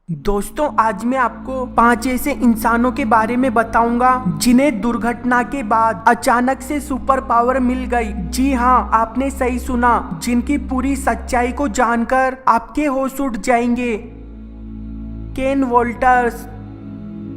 दोस्तों, आज मैं आपको 5 ऐसे इंसानों के बारे में बताऊंगा जिन्हें दुर्घटना के बाद अचानक से सुपर पावर मिल गई। जी हाँ, आपने सही सुना, जिनकी पूरी सच्चाई को जानकर आपके होश उड़ जाएंगे। केन वॉल्टर्स।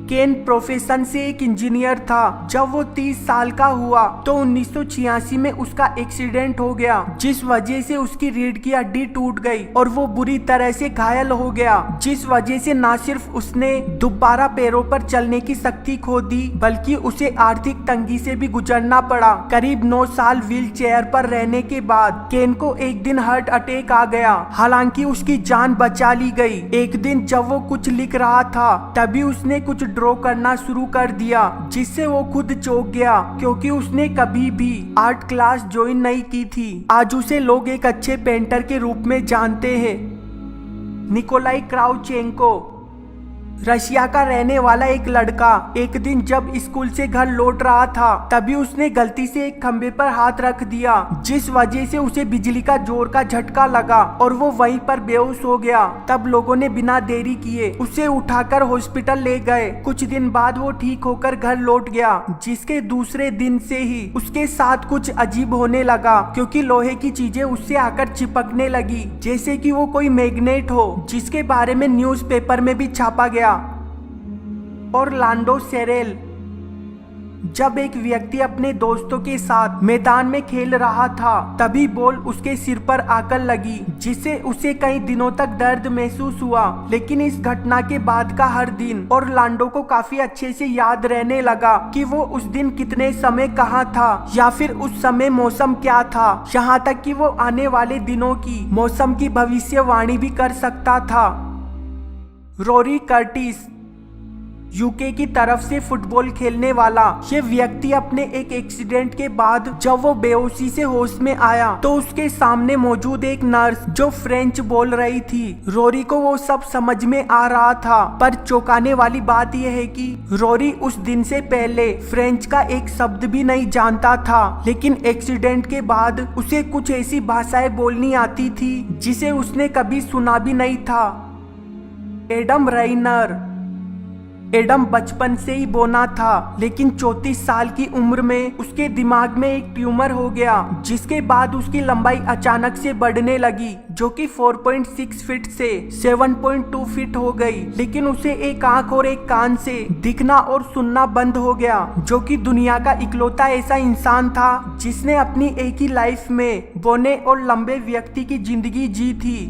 केन प्रोफेशन से एक इंजीनियर था। जब वो 30 साल का हुआ तो 1986 में उसका एक्सीडेंट हो गया, जिस वजह से उसकी रीढ़ की हड्डी टूट गई और वो बुरी तरह से घायल हो गया, जिस वजह से न सिर्फ उसने दोबारा पैरों पर चलने की शक्ति खो दी, बल्कि उसे आर्थिक तंगी से भी गुजरना पड़ा। करीब 9 साल व्हील चेयर पर रहने के बाद केन को एक दिन हार्ट अटैक आ गया। हालांकि उसकी जान बचा ली गई। एक दिन जब वो कुछ लिख रहा था, तभी उसने कुछ ड्रॉ करना शुरू कर दिया, जिससे वो खुद चौंक गया, क्योंकि उसने कभी भी आर्ट क्लास ज्वाइन नहीं की थी। आज उसे लोग एक अच्छे पेंटर के रूप में जानते हैं। निकोलाई क्राउचेंको। रशिया का रहने वाला एक लड़का एक दिन जब स्कूल से घर लौट रहा था, तभी उसने गलती से एक खंबे पर हाथ रख दिया, जिस वजह से उसे बिजली का जोर का झटका लगा और वो वहीं पर बेहोश हो गया। तब लोगों ने बिना देरी किए उसे उठाकर हॉस्पिटल ले गए। कुछ दिन बाद वो ठीक होकर घर लौट गया, जिसके दूसरे दिन से ही उसके साथ कुछ अजीब होने लगा, क्योंकि लोहे की चीजें उससे आकर चिपकने लगी, जैसे कि वो कोई मैग्नेट हो, जिसके बारे में न्यूज़पेपर में भी छापा गया। Orlando cereal. जब एक व्यक्ति अपने दोस्तों के साथ मैदान में खेल रहा था, तभी बॉल उसके सिर पर आकर लगी, जिससे उसे कई दिनों तक दर्द महसूस हुआ। लेकिन इस घटना के बाद का हर दिन ऑरलैंडो को काफी अच्छे से याद रहने लगा कि वो उस दिन कितने समय कहाँ था, या फिर उस समय मौसम क्या था। यहाँ तक कि वो आने वाले दिनों की मौसम की भविष्यवाणी भी कर सकता था। Rory Curtis. यूके की तरफ से फुटबॉल खेलने वाला ये व्यक्ति अपने एक एक्सीडेंट के बाद जब वो बेहोशी से होश में आया, तो उसके सामने मौजूद एक नर्स जो फ्रेंच बोल रही थी। रोरी को वो सब समझ में आ रहा था, पर चौंकाने वाली बात यह है कि रोरी उस दिन से पहले फ्रेंच का एक शब्द भी नहीं जानता था। लेकिन एक्सीडेंट के बाद उसे कुछ ऐसी भाषाएं बोलनी आती थी जिसे उसने कभी सुना भी नहीं था। एडम राइनर। एडम बचपन से ही बौना था, लेकिन 34 साल की उम्र में उसके दिमाग में एक ट्यूमर हो गया, जिसके बाद उसकी लंबाई अचानक से बढ़ने लगी, जो कि 4.6 फीट से 7.2 फीट हो गई। लेकिन उसे एक आंख और एक कान से दिखना और सुनना बंद हो गया, जो कि दुनिया का इकलौता ऐसा इंसान था जिसने अपनी एक ही लाइफ में बौने और लंबे व्यक्ति की जिंदगी जी थी।